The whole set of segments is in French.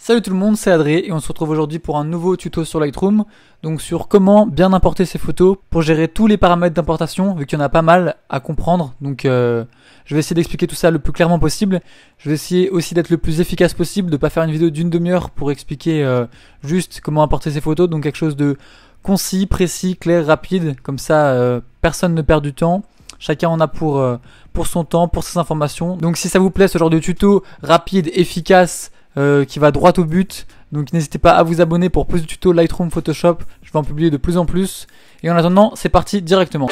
Salut tout le monde, c'est Adré et on se retrouve aujourd'hui pour un nouveau tuto sur Lightroom, donc sur comment bien importer ses photos pour gérer tous les paramètres d'importation, vu qu'il y en a pas mal à comprendre. Donc je vais essayer d'expliquer tout ça le plus clairement possible. Je vais essayer aussi d'être le plus efficace possible, de pas faire une vidéo d'une demi-heure pour expliquer juste comment importer ses photos, donc quelque chose de concis, précis, clair, rapide, comme ça personne ne perd du temps. Chacun en a pour son temps, pour ses informations. Donc si ça vous plaît ce genre de tuto rapide, efficace, qui va droit au but, donc n'hésitez pas à vous abonner pour plus de tutos Lightroom, Photoshop. Je vais en publier de plus en plus. Et en attendant, c'est parti directement.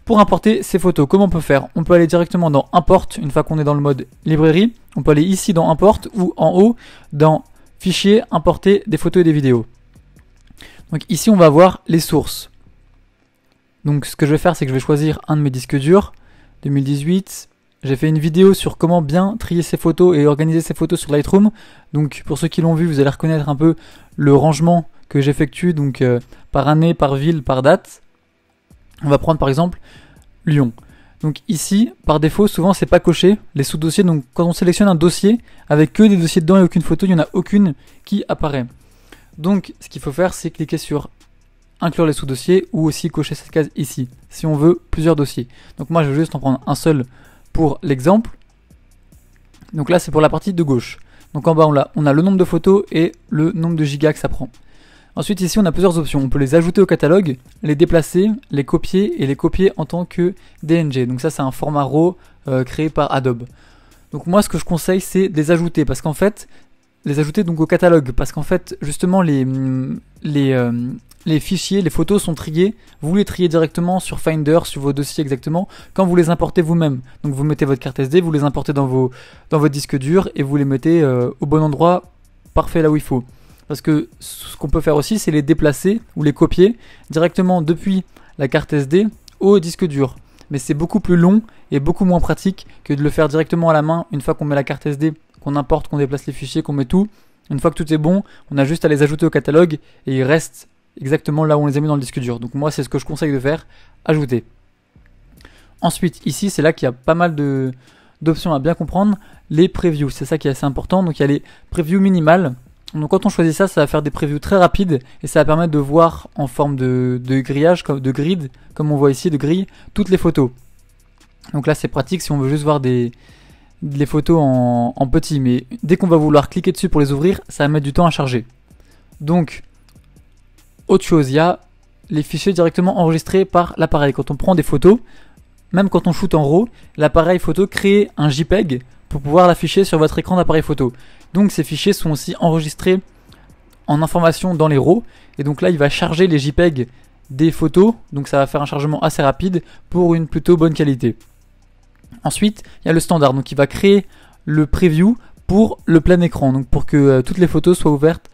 Pour importer ces photos, comment on peut faire? On peut aller directement dans Import, une fois qu'on est dans le mode librairie. On peut aller ici dans Import ou en haut dans Fichier, Importer des photos et des vidéos. Donc ici on va voir les sources. Donc ce que je vais faire, c'est que je vais choisir un de mes disques durs, 2018. J'ai fait une vidéo sur comment bien trier ses photos et organiser ses photos sur Lightroom. Donc pour ceux qui l'ont vu, vous allez reconnaître un peu le rangement que j'effectue, donc par année, par ville, par date. On va prendre par exemple Lyon. Donc ici, par défaut, souvent c'est pas coché, les sous-dossiers. Donc quand on sélectionne un dossier avec que des dossiers dedans et aucune photo, il n'y en a aucune qui apparaît. Donc ce qu'il faut faire, c'est cliquer sur inclure les sous-dossiers ou aussi cocher cette case ici, si on veut plusieurs dossiers. Donc moi je vais juste en prendre un seul pour l'exemple. Donc là c'est pour la partie de gauche. Donc en bas on a le nombre de photos et le nombre de gigas que ça prend. Ensuite ici on a plusieurs options. On peut les ajouter au catalogue, les déplacer, les copier et les copier en tant que DNG. Donc ça c'est un format RAW créé par Adobe. Donc moi ce que je conseille c'est de les ajouter parce qu'en fait les ajouter donc au catalogue parce qu'en fait justement les fichiers, les photos sont triés, vous les triez directement sur Finder, sur vos dossiers exactement, quand vous les importez vous-même. Donc vous mettez votre carte SD, vous les importez dans votre disque dur et vous les mettez au bon endroit, parfait là où il faut. Parce que ce qu'on peut faire aussi, c'est les déplacer ou les copier directement depuis la carte SD au disque dur. Mais c'est beaucoup plus long et beaucoup moins pratique que de le faire directement à la main une fois qu'on met la carte SD, qu'on importe, qu'on déplace les fichiers, qu'on met tout. Une fois que tout est bon, on a juste à les ajouter au catalogue et ils restent exactement là où on les a mis dans le disque dur. Donc moi c'est ce que je conseille de faire, ajouter. Ensuite ici c'est là qu'il y a pas mal d'options à bien comprendre, les previews, c'est ça qui est assez important. Donc il y a les previews minimales. Donc quand on choisit ça, ça va faire des previews très rapides et ça va permettre de voir en forme de grillage, de grid, comme on voit ici, de grille, toutes les photos. Donc là c'est pratique si on veut juste voir les photos en petit, mais dès qu'on va vouloir cliquer dessus pour les ouvrir, ça va mettre du temps à charger. Donc autre chose, il y a les fichiers directement enregistrés par l'appareil. Quand on prend des photos, même quand on shoot en RAW, l'appareil photo crée un JPEG pour pouvoir l'afficher sur votre écran d'appareil photo. Donc ces fichiers sont aussi enregistrés en information dans les RAW. Et donc là, il va charger les JPEG des photos. Donc ça va faire un chargement assez rapide pour une plutôt bonne qualité. Ensuite, il y a le standard. Donc il va créer le preview pour le plein écran. Donc pour que toutes les photos soient ouvertes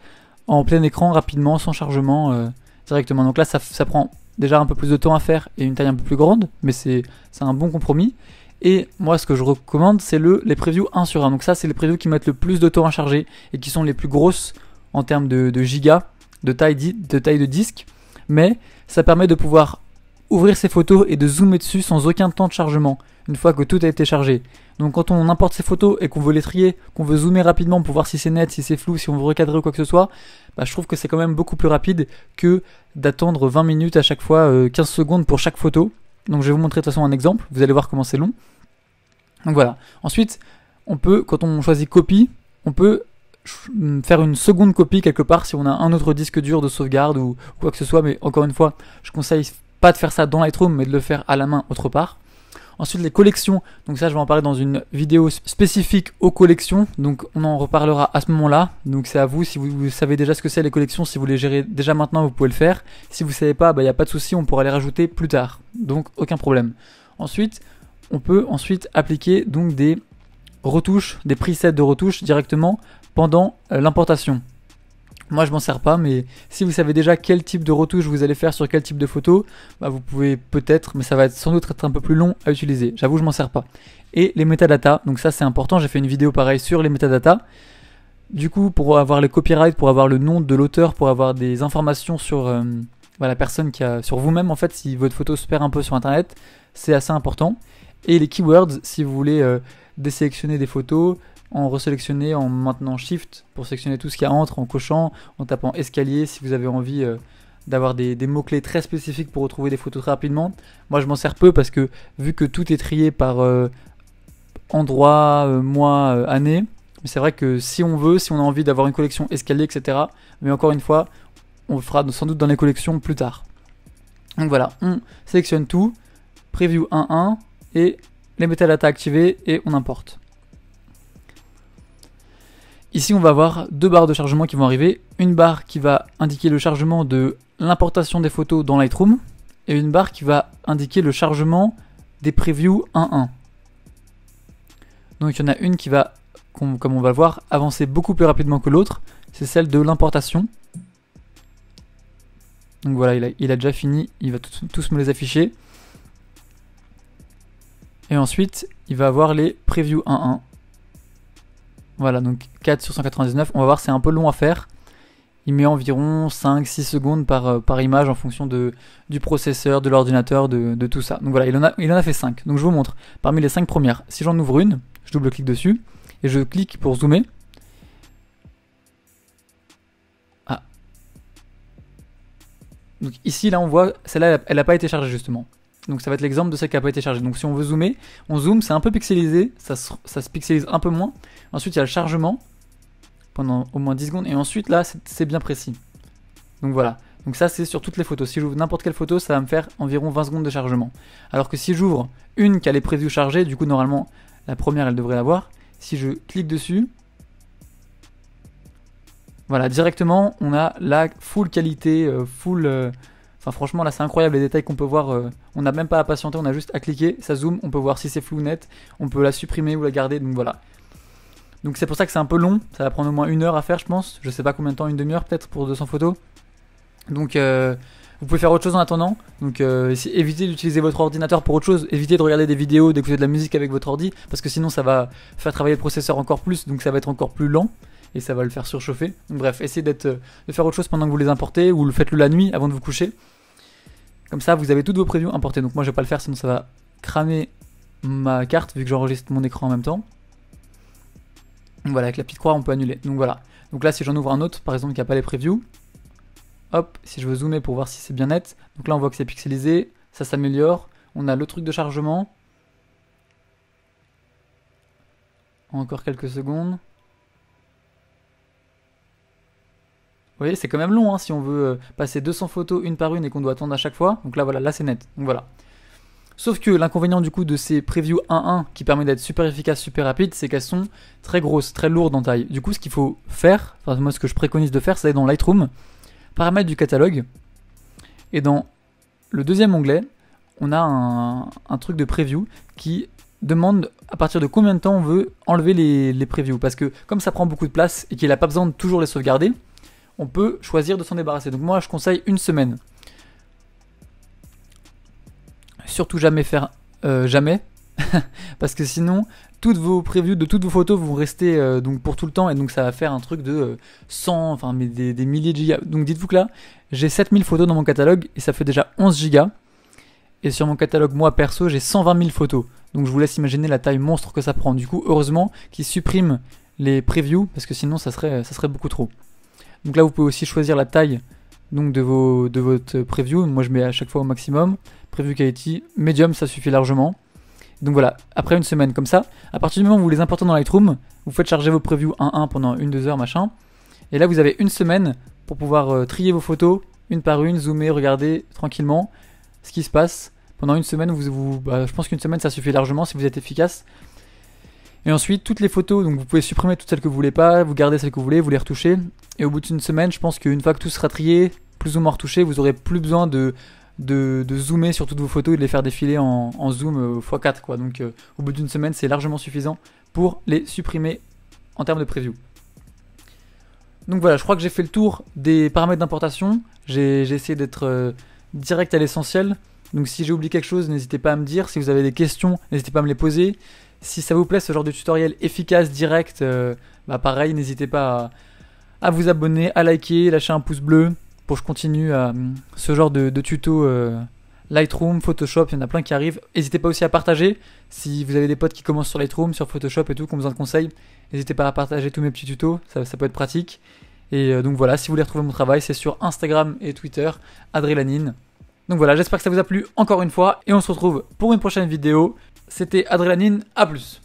en plein écran rapidement, sans chargement directement. Donc là ça prend déjà un peu plus de temps à faire et une taille un peu plus grande, mais c'est un bon compromis. Et moi ce que je recommande c'est les previews 1 sur 1. Donc ça c'est les previews qui mettent le plus de temps à charger et qui sont les plus grosses en termes de gigas, de taille de disque. Mais ça permet de pouvoir ouvrir ces photos et de zoomer dessus sans aucun temps de chargement une fois que tout a été chargé. Donc quand on importe ces photos et qu'on veut les trier, qu'on veut zoomer rapidement pour voir si c'est net, si c'est flou, si on veut recadrer ou quoi que ce soit, je trouve que c'est quand même beaucoup plus rapide que d'attendre 20 minutes à chaque fois, 15 secondes pour chaque photo. Donc je vais vous montrer de toute façon un exemple, vous allez voir comment c'est long. Donc voilà. Ensuite, on peut, quand on choisit copie, on peut faire une seconde copie quelque part si on a un autre disque dur de sauvegarde ou quoi que ce soit, mais encore une fois, je conseille pas de faire ça dans Lightroom, mais de le faire à la main autre part. Ensuite les collections, donc ça je vais en parler dans une vidéo spécifique aux collections, donc on en reparlera à ce moment-là. Donc c'est à vous, si vous savez déjà ce que c'est les collections, si vous les gérez déjà maintenant vous pouvez le faire. Si vous savez pas, y a pas de souci, on pourra les rajouter plus tard, donc aucun problème. Ensuite on peut appliquer donc des retouches, des presets de retouches directement pendant l'importation. Moi je m'en sers pas, mais si vous savez déjà quel type de retouche vous allez faire sur quel type de photo, vous pouvez peut-être, mais ça va sans doute être un peu plus long à utiliser. J'avoue je m'en sers pas. Et les metadata, donc ça c'est important, j'ai fait une vidéo pareil sur les metadata. Du coup pour avoir les copyrights, pour avoir le nom de l'auteur, pour avoir des informations sur la personne sur vous-même en fait, si votre photo se perd un peu sur internet, c'est assez important. Et les keywords, si vous voulez désélectionner des photos, en resélectionner, en maintenant Shift pour sélectionner tout ce qu'il y a entre, en cochant, en tapant escalier si vous avez envie d'avoir des mots-clés très spécifiques pour retrouver des photos très rapidement. Moi je m'en sers peu parce que vu que tout est trié par endroit, mois, année, mais c'est vrai que si on veut, si on a envie d'avoir une collection escalier, etc., mais encore une fois, on le fera sans doute dans les collections plus tard. Donc voilà, on sélectionne tout, preview 1.1 et les metadata activés et on importe. Ici, on va avoir deux barres de chargement qui vont arriver. Une barre qui va indiquer le chargement de l'importation des photos dans Lightroom et une barre qui va indiquer le chargement des previews 1.1. Donc il y en a une qui va, comme on va le voir, avancer beaucoup plus rapidement que l'autre. C'est celle de l'importation. Donc voilà, il a déjà fini. Il va tous me les afficher. Et ensuite, il va avoir les previews 1.1. Voilà, donc 4 sur 199. On va voir, c'est un peu long à faire. Il met environ 5-6 secondes par image en fonction du processeur, de l'ordinateur, de tout ça. Donc voilà, il en a fait 5. Donc je vous montre. Parmi les 5 premières, si j'en ouvre une, je double-clique dessus et je clique pour zoomer. Ah. Donc ici, là, on voit, celle-là, elle n'a pas été chargée justement. Donc ça va être l'exemple de celle qui n'a pas été chargée. Donc si on veut zoomer, on zoome, c'est un peu pixelisé, ça se pixelise un peu moins. Ensuite il y a le chargement pendant au moins 10 secondes et ensuite là c'est bien précis. Donc voilà, donc ça c'est sur toutes les photos. Si j'ouvre n'importe quelle photo, ça va me faire environ 20 secondes de chargement. Alors que si j'ouvre une qui a les previews chargées, du coup normalement la première elle devrait l'avoir. Si je clique dessus, voilà, directement on a la full qualité, Enfin franchement là c'est incroyable les détails qu'on peut voir, on n'a même pas à patienter, on a juste à cliquer, ça zoome, on peut voir si c'est flou ou net, on peut la supprimer ou la garder, donc voilà. Donc c'est pour ça que c'est un peu long, ça va prendre au moins 1 heure à faire je pense, je sais pas combien de temps, une demi-heure peut-être pour 200 photos. Donc vous pouvez faire autre chose en attendant, donc évitez d'utiliser votre ordinateur pour autre chose, évitez de regarder des vidéos, d'écouter de la musique avec votre ordi, parce que sinon ça va faire travailler le processeur encore plus, donc ça va être encore plus lent. Et ça va le faire surchauffer. Donc bref, essayez de faire autre chose pendant que vous les importez, ou faites-le la nuit avant de vous coucher. Comme ça, vous avez toutes vos previews importées. Donc moi, je vais pas le faire, sinon ça va cramer ma carte, vu que j'enregistre mon écran en même temps. Donc voilà, avec la petite croix, on peut annuler. Donc voilà. Donc là, si j'en ouvre un autre, par exemple, qui n'a pas les previews, hop, si je veux zoomer pour voir si c'est bien net. Donc là, on voit que c'est pixelisé, ça s'améliore. On a le truc de chargement. Encore quelques secondes. Vous voyez, c'est quand même long hein, si on veut passer 200 photos une par une et qu'on doit attendre à chaque fois. Donc là, voilà, là c'est net. Donc voilà. Sauf que l'inconvénient du coup de ces previews 1.1 qui permet d'être super efficace, super rapide, c'est qu'elles sont très grosses, très lourdes en taille. Du coup, ce qu'il faut faire, enfin moi ce que je préconise de faire, c'est aller dans Lightroom, paramètres du catalogue, et dans le deuxième onglet, on a un truc de preview qui demande à partir de combien de temps on veut enlever les previews. Parce que comme ça prend beaucoup de place et qu'il n'a pas besoin de toujours les sauvegarder, on peut choisir de s'en débarrasser. Donc moi je conseille 1 semaine. Surtout jamais faire jamais. Parce que sinon toutes vos previews de toutes vos photos vont rester donc pour tout le temps. Et donc ça va faire un truc de 100, enfin mais des milliers de gigas. Donc dites-vous que là j'ai 7000 photos dans mon catalogue et ça fait déjà 11 gigas. Et sur mon catalogue moi perso j'ai 120 000 photos. Donc je vous laisse imaginer la taille monstre que ça prend. Du coup heureusement qu'ils suppriment les previews parce que sinon ça serait beaucoup trop. Donc là vous pouvez aussi choisir la taille donc de votre preview. Moi je mets à chaque fois au maximum. Preview quality, medium ça suffit largement. Donc voilà, après 1 semaine comme ça, à partir du moment où vous les importez dans Lightroom, vous faites charger vos previews 1.1 pendant 1-2 heures machin. Et là vous avez 1 semaine pour pouvoir trier vos photos une par une, zoomer, regarder tranquillement ce qui se passe. Pendant 1 semaine, je pense qu'une semaine ça suffit largement si vous êtes efficace. Et ensuite, toutes les photos, donc vous pouvez supprimer toutes celles que vous voulez pas, vous gardez celles que vous voulez, vous les retouchez. Et au bout d'1 semaine, je pense qu'une fois que tout sera trié, plus ou moins retouché, vous aurez plus besoin de zoomer sur toutes vos photos et de les faire défiler en zoom x4 quoi. Donc au bout d'1 semaine, c'est largement suffisant pour les supprimer en termes de preview. Donc voilà, je crois que j'ai fait le tour des paramètres d'importation. J'ai essayé d'être direct à l'essentiel. Donc si j'ai oublié quelque chose, n'hésitez pas à me dire. Si vous avez des questions, n'hésitez pas à me les poser. Si ça vous plaît ce genre de tutoriel efficace, direct, pareil, n'hésitez pas à vous abonner, à liker, lâcher un pouce bleu pour que je continue ce genre de tuto Lightroom, Photoshop, il y en a plein qui arrivent. N'hésitez pas aussi à partager. Si vous avez des potes qui commencent sur Lightroom, sur Photoshop et tout, qui ont besoin de conseils, n'hésitez pas à partager tous mes petits tutos, ça peut être pratique. Et donc voilà, si vous voulez retrouver mon travail, c'est sur Instagram et Twitter, Adrélanine. Donc voilà, j'espère que ça vous a plu encore une fois et on se retrouve pour une prochaine vidéo. C'était Adrélanine, à plus.